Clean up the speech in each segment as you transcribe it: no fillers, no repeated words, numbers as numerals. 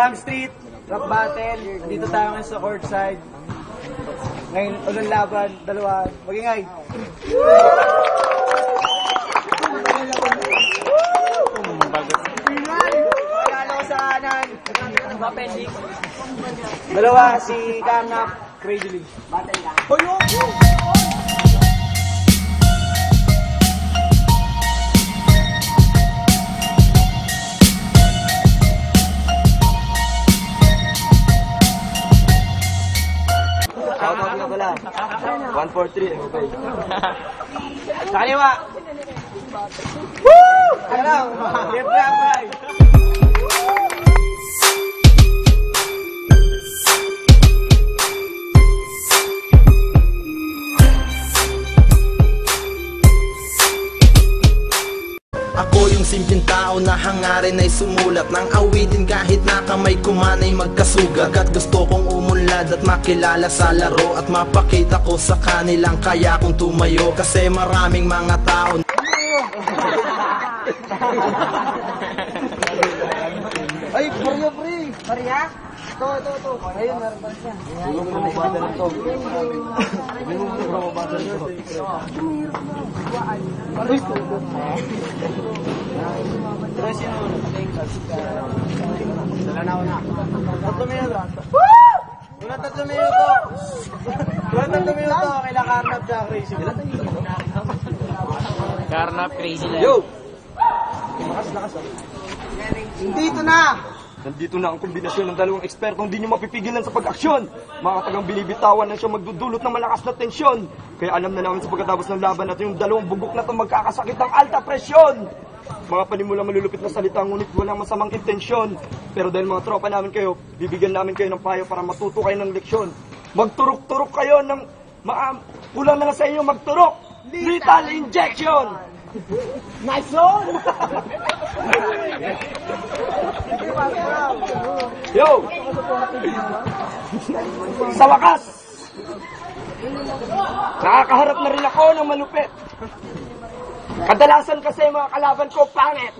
Slam Street, Rock Battle. Dito tayo ngayon sa courtside. Ngayon, unang laban, dalawa. Magingay. Lalo ko sa kanan. Dalawa, si Carnap, Crazy Lee. Shoutout na pala. 143, okay. Kaliwa! Woo! Hello! Left left right. Ako yung simpleng tao na hangarin ay sumulat ng awitin kahit na kamay kumanay magkasugat. At gusto kong umunlad at makilala sa laro at mapakita ko sa kanilang kaya kong tumayo. Kasi maraming mga tao Ay, Maria pre! Maria? Ito. Ayun, meron siya. Tulong mo mabada na ito. Tulong mo mabada na ito. Tres yun. Dala na ako na. 3 minuto. Woo! Una 3 minuto. Una 3 minuto. Kaila Carnap siya. Crazy. Carnap, Crazy Lee. Yo! Lakas. Dito na! Nandito na ang kombinasyon ng dalawang ekspertong hindi nyo mapipigilan sa pag-aksyon. Mga katagang binibitawan na siya magdudulot ng malakas na tensyon. Kaya alam na namin sa pagkatapos ng laban natin yung dalawang bugok na ito magkakasakit ng alta presyon. Mga panimulang malulupit na salita ngunit walang masamang intensyon. Pero dahil mga tropa namin kayo, bibigyan namin kayo ng payo para matuto kayo ng leksyon. Magturok-turok kayo ng kulang na sa inyo magturok. Lethal injection! Nice zone! Yo! Sa wakas, nakakaharap na rin ako ng malupit. Kadalasan kasi mga kalaban ko pangit.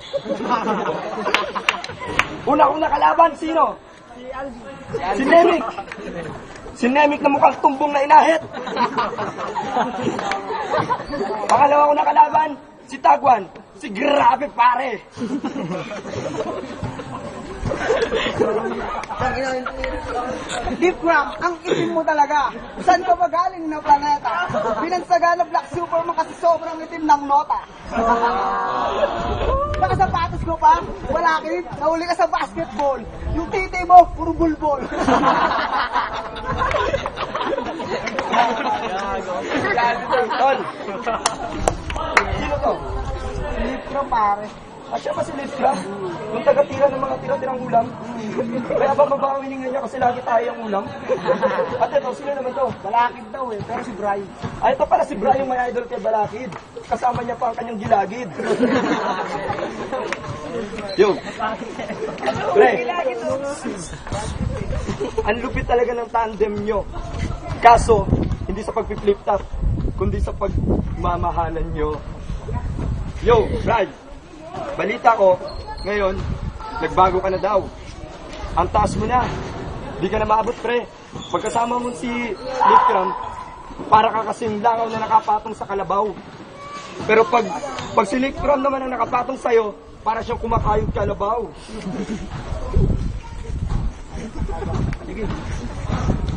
Una kong nakalaban, sino? Si Nemik. Si Nemik na mukhang tumbong na inahit. Pangalawa kong nakalaban, si Tagwan. Si grabe pare. Deep Ram, ang itim mo talaga. Saan ka ba galing na planeta? Binansaga na Black Superman kasi sobrang itim ng nota. Nakasapatos ko pa, wala kinit, nahuli ka sa basketball. Yung titi mo, puro bulbol. Tol, sino to? Deep Ram pare. Siya ba si Liv Club? Yung taga-tira ng mga tira-tirang ulam? Kaya ba mabawining niya kasi lagi tayo ang ulam? At ito, sino naman to? Balakid daw eh, pero si Bri. Ay, ito pala si Brian, may idol kay Balakid. Kasama niya pa ang kanyang gilagid. Yo. Pre, ang lupit talaga ng tandem nyo. Kaso, hindi sa pag-flip top, kundi sa pagmamahalan nyo. Yo, Brad. Balita ko, ngayon, nagbago ka na daw. Ang taas mo na. Di ka na maabot, pre. Pagkasama mo si Likram, para ka kasing langaw na nakapatong sa kalabaw. Pero pag si Likram naman ang nakapatong sa'yo, para siyang kumakayong kalabaw. Sige.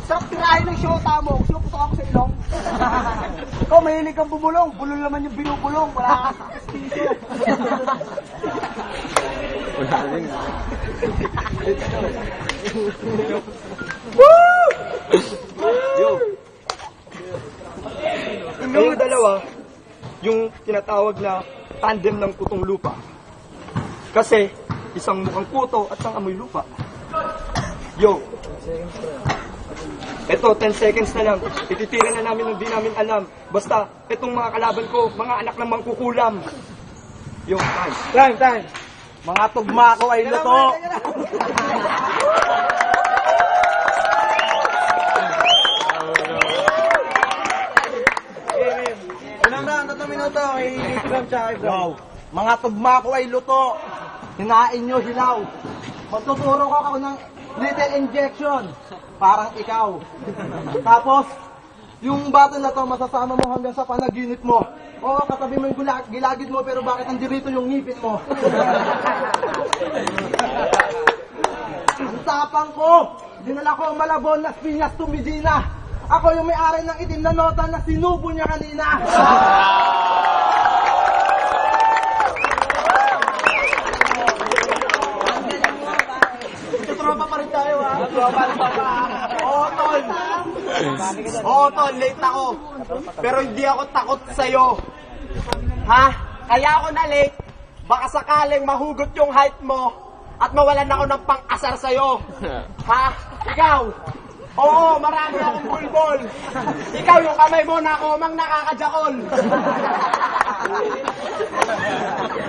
Sarap tirahin ng shota mo, gusto putok ako sa ilong. Ikaw mahilig kang bumulong, bulol naman yung binubulong, wala kang kastisyo. Wala rin. Yo! Yung dalawa, yung tinatawag na tandem ng kutong lupa. Kasi, isang mukhang kuto at isang amoy lupa. Yo! Ito, 10 seconds na lang. Ititira na namin ng di namin alam. Basta, itong mga kalaban ko, mga anak ng mangkukulam. Yung time. Mga tugma ko ay luto. Unang round, 3 minuto. I-Instagram siya. Wow. Mga tugma ko ay luto. Hinain nyo hilaw. Magtuturo ko ako ng little injection. Parang ikaw. Tapos, yung bata na to, masasama mo hanggang sa panaginip mo. Oo, katabi mo yung gilagid mo, pero bakit nandirito yung ngipin mo? Ang tapang ko, dinala ko ang Malabon, Las Piñas to Medina. Ako yung may-ari ng itim na nota na sinubo niya kanina. Tropa pa rin tayo, ha? Tropa pa. Oo, tol. Oo, tol, late ako. Pero hindi ako takot sa'yo. Ha? Kaya ako na late. Baka sakaling mahugot yung height mo at mawalan ako ng pang-asar sa'yo. Ha? Ikaw? Oo, marami akong bulbol. Ikaw yung kamay mo na ako mang nakakajakol.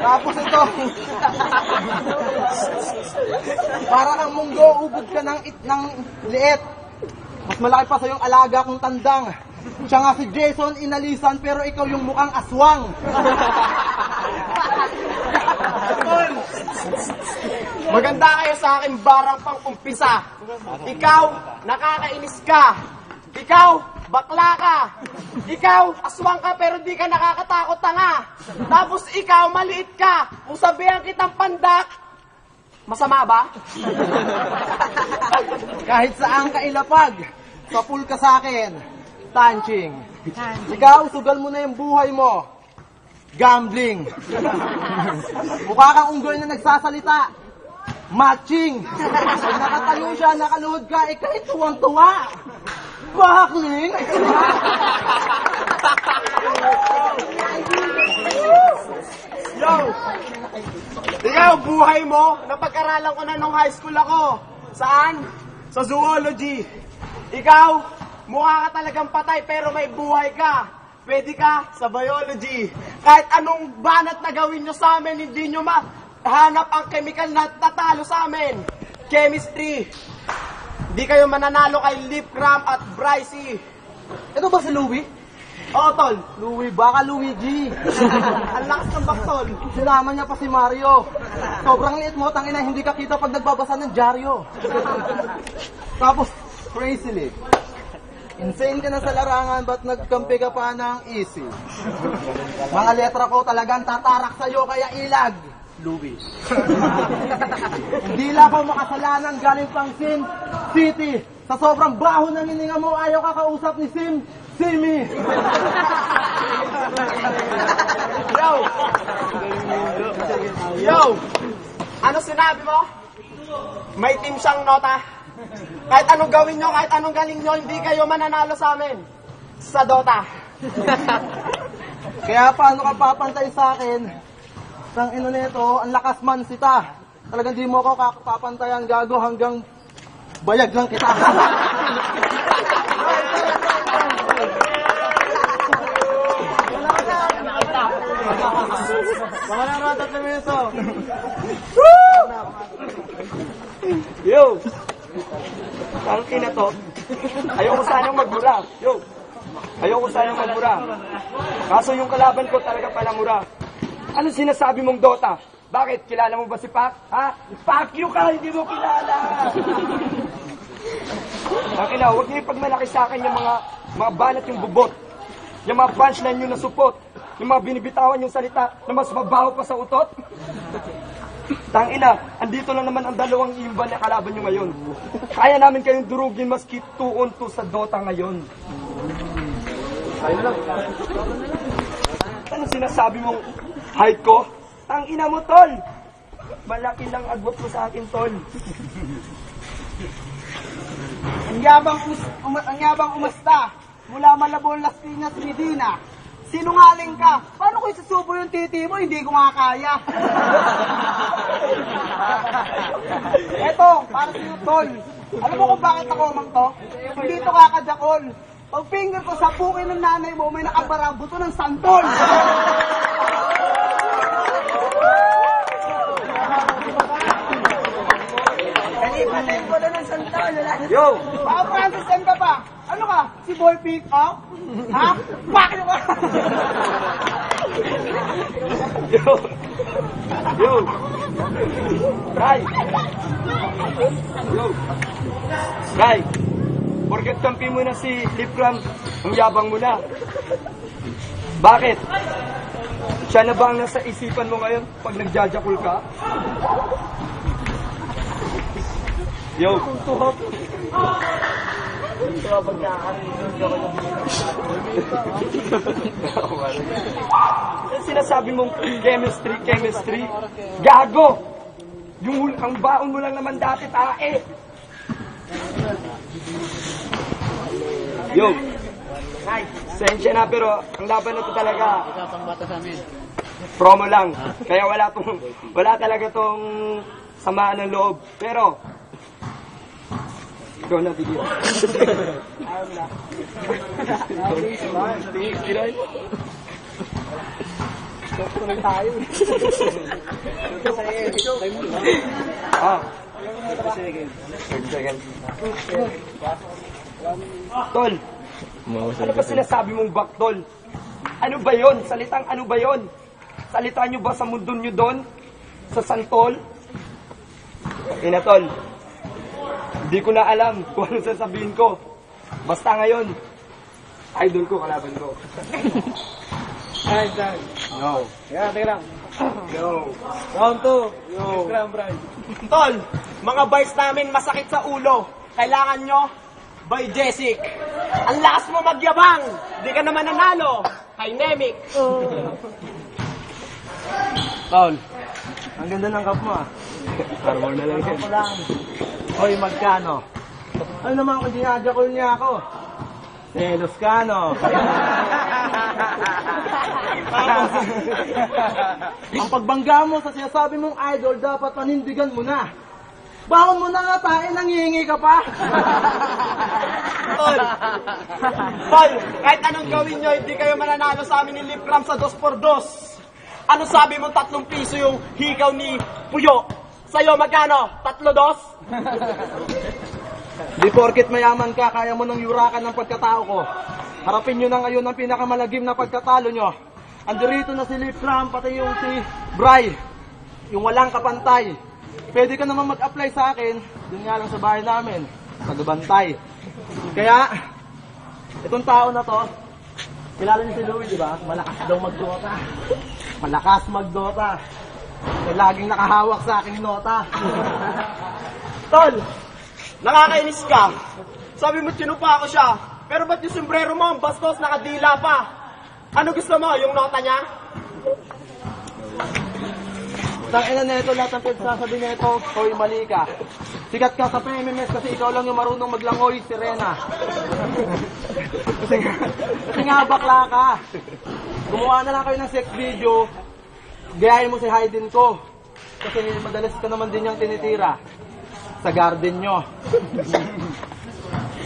Tapos ito. Para kang munggo, ubod ka ng liit. Mas malaki pa sa yung alaga kong tandang. Siya nga si Jason Inalisan, pero ikaw yung mukhang aswang. Maganda kayo sa akin barang pang umpisa. Ikaw, nakakainis ka. Ikaw, bakla ka. Ikaw, aswang ka pero di ka nakakatakot tanga. Tapos ikaw, maliit ka. Kung sabihan kitang pandak, masama ba? Kahit saan ka ilapag, kapul ka sa akin. Tanching. Ikaw, sugal mo na yung buhay mo. Gambling. Mukha kang unggoy na nagsasalita. Matching. Pag nakatayo siya, nakaluhod ka, ikay tuwang-tuwa. Bakling. Yo! Ikaw, buhay mo, napag-aralan ko na nung high school ako. Saan? Sa zoology. Ikaw, mukha ka talagang patay pero may buhay ka. Pwede ka sa biology. Kahit anong banat na gawin nyo sa amin, hindi nyo mahanap ang chemical na tatalo sa amin. Chemistry. Hindi kayo mananalo kay Lipgram at Brycey. Ito ba si Louie? Oo, tol. Louie, baka Luigi. Ang lakas ng baktol. Sinama niya pa si Mario. Sobrang liit mo, tangina, hindi ka kita pag nagbabasa ng dyaryo. Tapos, crazy Lick. Insane ka na sa larangan, ba't nagkampi ka pa ng easy? Mga letra ko talagang tatarak sa'yo, kaya ilag. Louie. Hindi lang ako makasalanan galing pang Sin City. Sa sobrang baho ng hininga mo, ayaw kakausap ni Simi. Yo! Yo! Ano sinabi mo? May team siyang nota. Kahit anong gawin nyo, kahit anong galing nyo, hindi kayo mananalo sa amin. Sa Dota. Kaya paano ka papantay sa akin? Sang ino nito, ang lakas man sita. Talagang di mo ako papantayan, gago, hanggang bayag lang kita. Mga naratat na ito. Yo! Ang ina to, ayoko sanang magbura. Yo! Ayoko sanang magbura. Kaso yung kalaban ko talaga palamura. Ano sinasabi mong Dota? Bakit? Kilala mo ba si Pac? Ha? Fuck you ka! Hindi mo kilala! Ang ina, huwag niyo ipagmalaki sa akin yung mga banat yung bubot. Yung mga punchline yung nasupot. Yung mga binibitawan yung salita na mas mabaho pa sa utot. Tangina, andito lang naman ang dalawang imbal na kalaban nyo ngayon. Kaya namin kayong durugin maski 2-on-2 sa Dota ngayon. Ayun lang. Ano sinasabi mong height ko? Tangina mo, tol! Malaki lang agwat mo sa akin, tol. Ang yabang umasta mula Malabon, Las Piñas, Medina. Sinungaling ka. Paano ko isusubo yung titi mo? Hindi ko makakaya. Eto, para sa'yo, tol. Alam mo kung bakit ako umang to? Hindi to kakajakol. Pag finger ko sa buki ng nanay mo, may nakabara buto ng santol. Yo! Baka Francis, ka pa? Ano ka? Si Boy Pick Up? Ha? Bakit ka? Yo! Ray! Yo! Ray! Porket kampi mo na si Lipram, ang yabang mo na. Bakit? Siya na ba ang nasa isipan mo ngayon pag nagjajakul ka? Yo! Yung sinasabi mong chemistry, gago! Ang baon mo lang naman dati, tae! Yo! Sensya na, pero ang laban na to talaga promo lang. Kaya wala talaga tong samaan ng loob. Pero ikaw na, bigyan. Tol, ano ba sinasabi mong baktol? Ano ba yon? Salitang ano ba yon? Salita nyo ba sa mundo nyo doon? Sa Santol? Tol, hindi ko na alam kung ano sasabihin ko. Basta ngayon, idol ko, kalaban ko. No. Yeah, teka lang. No. Round 2. Yo. Tol, mga bars namin masakit sa ulo. Kailangan nyo, by Jessic. Ang lakas mo magyabang. Di ka naman nanalo. Dynamic. Tol, ang ganda ng cup mo ah. Armor na lang yan. Hoy, magkano? Ano naman kung dinajakol niya ako? Selos ka, no? Ang pagbangga mo sa sinasabi mong idol, dapat panindigan mo na. Baon mo na nga tayo, nangihingi ka pa. Tol, kahit anong gawin nyo, hindi kayo mananalo sa amin ni Lipram sa 2x2. Ano sabi mo 3 piso yung hikaw ni Puyo? Sa'yo magkano? 3-2? Di porket mayaman ka, kaya mo nang yurakan ng pagkatao ko. Harapin nyo na ngayon ang pinakamalagim na pagkatalo nyo. Andirito na si Lipram, pati yung si Bry, yung walang kapantay. Pwede ka naman mag-apply sa akin, dun nga lang sa bahay namin, tagbantay. Kaya, itong tao na to, kilala niyo si Louie, di ba? Malakas daw mag-Dota. Malakas mag-Dota. Kaya laging nakahawak sa aking nota. Tol, nakakainis ka. Sabi mo tinupa ako siya. Pero ba't yung sombrero mo, ang bastos, nakadila pa? Ano gusto mo, yung nota niya? Tangina neto, lahat ng pinagsasabi neto, hoy mali ka. Sikat ka sa PMMS kasi ikaw lang yung marunong maglangoy, sirena. kasi nga bakla ka. Gumawa na lang kayo ng sex video, gayahin mo si Hayden ko. Kasi madalas ka naman din yung tinitira sa garden nyo.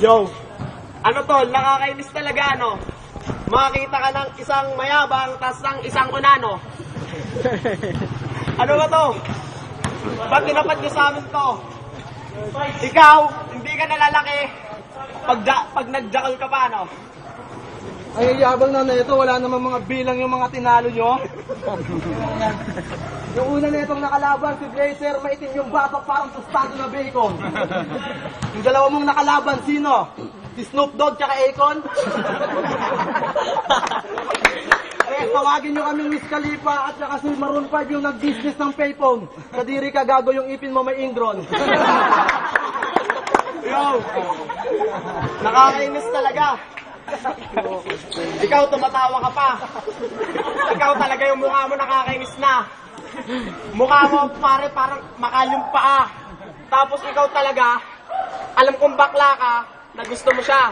Yo, ano tol, nakakainis talaga ano? Makakita ka ng isang mayabang, tas ng isang kunano. Ano ba to? Ba't tinapat niyo sa amin to? Ikaw, hindi ka nalalaki. Pag nagjakal ka pa, no? Ay, yabang na neto, wala namang mga bilang yung mga tinalo nyo. Yung una netong nakalaban, si Blazer, maitim yung batok parang tostado na bacon. Yung dalawa mong nakalaban, sino? Si Snoop Dogg tsaka Akon? Eh, tawagin nyo kaming Wiz Khalifa at saka si Maroon 5 yung nag-business ng payphone. Kadiri ka, gago yung ipin mo may ingron. Yo, nakakainis talaga. Ikaw, tumatawa ka pa. Ikaw talaga yung mukha mo nakakainis na. Mukha mo, pare, parang makalyong paa. Tapos ikaw talaga, alam kong bakla ka, na gusto mo siya.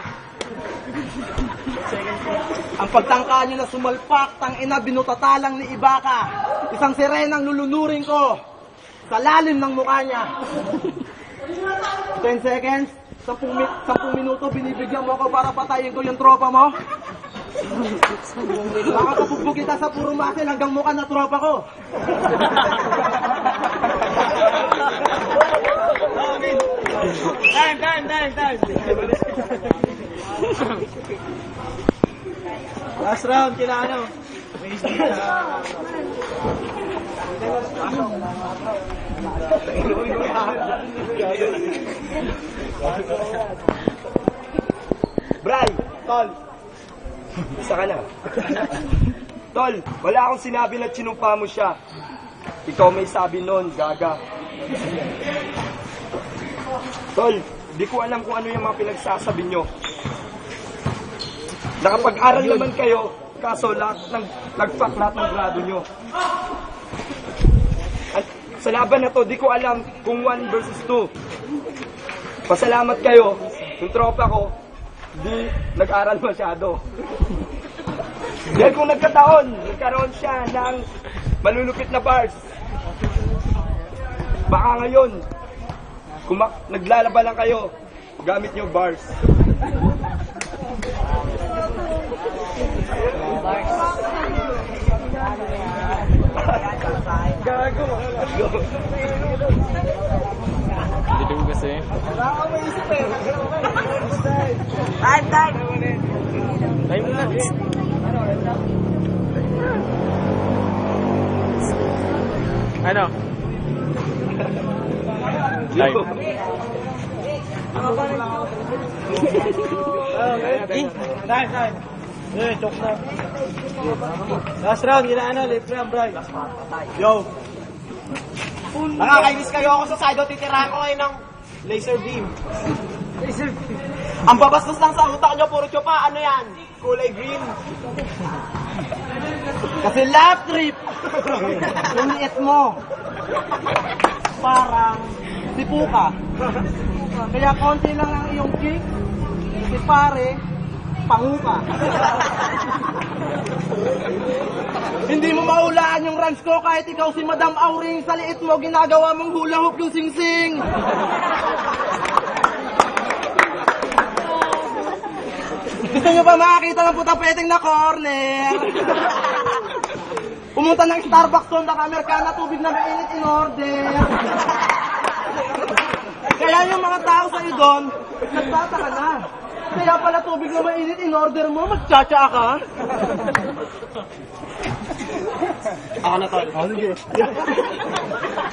Ang pagtangka nyo na sumalpak, tangina binutatalang ni Ibaka. Isang sirenang lulunurin ko sa lalim ng mukha niya. 10 seconds, 10 minuto, binibigyan mo ako para patayin ko yung tropa mo. Baka kapugbog kita sa puro muscle hanggang mukha na tropa ko. Time. Last round, kila ano? Bray, tol. Isa ka na. Tol, wala akong sinabi na sinumpa mo siya. Ikaw may sabi nun, gaga. Tol, di ko alam kung ano yung mga pinagsasabi nyo. Nakapag-aral naman kayo, kaso nag-fuck lahat ng grado nyo. At sa laban na to, di ko alam kung 1 versus 2. Pasalamat kayo, yung tropa ko, di nag-aral masyado. Dahil kung nagkaroon siya ng malulupit na bars, baka ngayon, kung naglalaba lang kayo, gamit nyo bars. Gago. Hindi ko kasi. Time na. Ano? Time. Time. Chok na. Last round, late round, Bray. Yo. Nakakainis kayo ako sa side, titirahan ko kayo ng laser beam. Ang babastos lang sa utak nyo, puro tsopa, ano yan? Kulay green. Kasi lap trip, yung liit mo, parang sipuka. Kaya konti lang ang iyong kick, si pare, panguka. Hindi mo maulaan yung runs ko kahit ikaw si Madam Auring, sa liit mo ginagawa mong hula hoop yung singsing. Gusto nyo ba makakita ng puta-peteng na corner? Pumunta ng Starbucks doon, naka-Americana, tubig na mainit in order. Kaya yung mga tao sa'yo doon, nagtataka na. Kaya pala tubig na mainit in order mo, magtsatsa ka. Ako na, tol. Sige.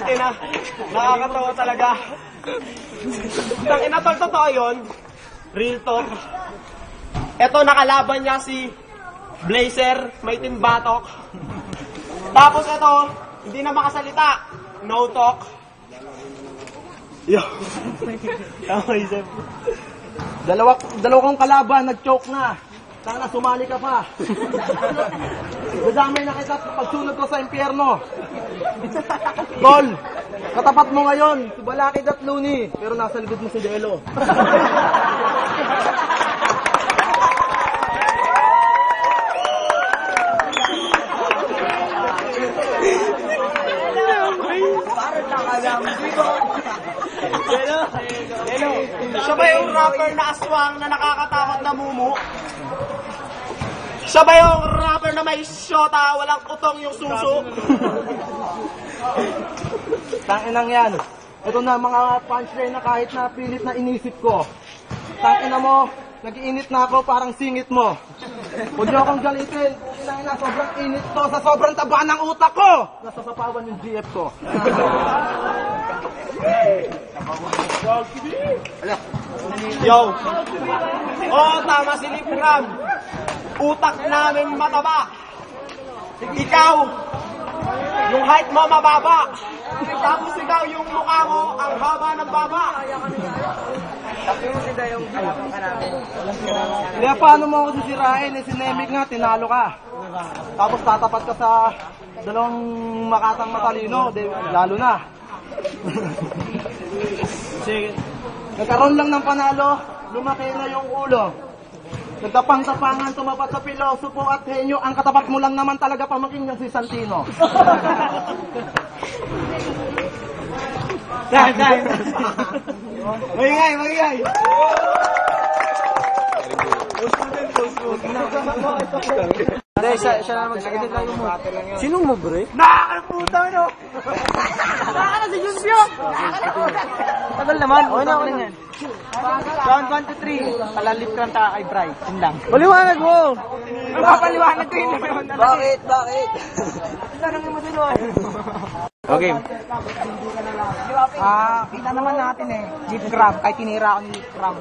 Ina, nakakatawa talaga. Tangina, tol, totoo yun. Real talk. Eto, nakalaban niya si Blazer, may timbatok. Tapos eto, hindi na makasalita. No talk. Yo. Tama isip. Dalawa kong kalaban, nag-choke na. Sana sumali ka pa. Dadamay na kita pagsunod ko sa impyerno. Tol, katapat mo ngayon, si Balakid at Looney, pero nasa likod mo si Delo. Siya ba yung rapper na aswang na nakakatakot na mumu? Siya ba yung rapper na may shota, walang utong yung suso? Tanginang yan. Ito na mga punchline na kahit na pilit na inisip ko. Tangina mo, nag-iinit na ako parang singit mo. Huwag niyo akong galitin. Tangina, sobrang init to sa sobrang taba ng utak ko. Nasasapawan yung GF ko. Yo! Oo, tama si Lipram. Utak namin mataba. Ikaw, yung height mo mababa. Tapos ikaw, yung mukha mo, ang haba ng baba. Kaya paano mo ako sisirain? Sinemig nga, tinalo ka. Tapos tatapat ka sa dalawang makatang matalino, lalo na. Sige. Nagkaroon lang ng panalo, lumaki na yung ulo. Nagtapang-tapangan, tumapat sa pilosopo at henyo, ang katapat mo lang naman talaga pamangkin niya si Santino. Dahil. Magigay. Hindi, siya na magsakitin tayo mo. Sinong mo, bre? Nakakaputa, no? Nakaka na si Junpyo! Tagal naman. Okay na yan. Round 1 to 3. Palalip ka ta kay Bry. Yun lang. Paliwanag mo! Papaliwanag ko yun naman. Bakit? Isa lang naman sila. Okay. Kita naman natin eh. Jeep Crab. Kahit tinira ako ni Jeep Crab.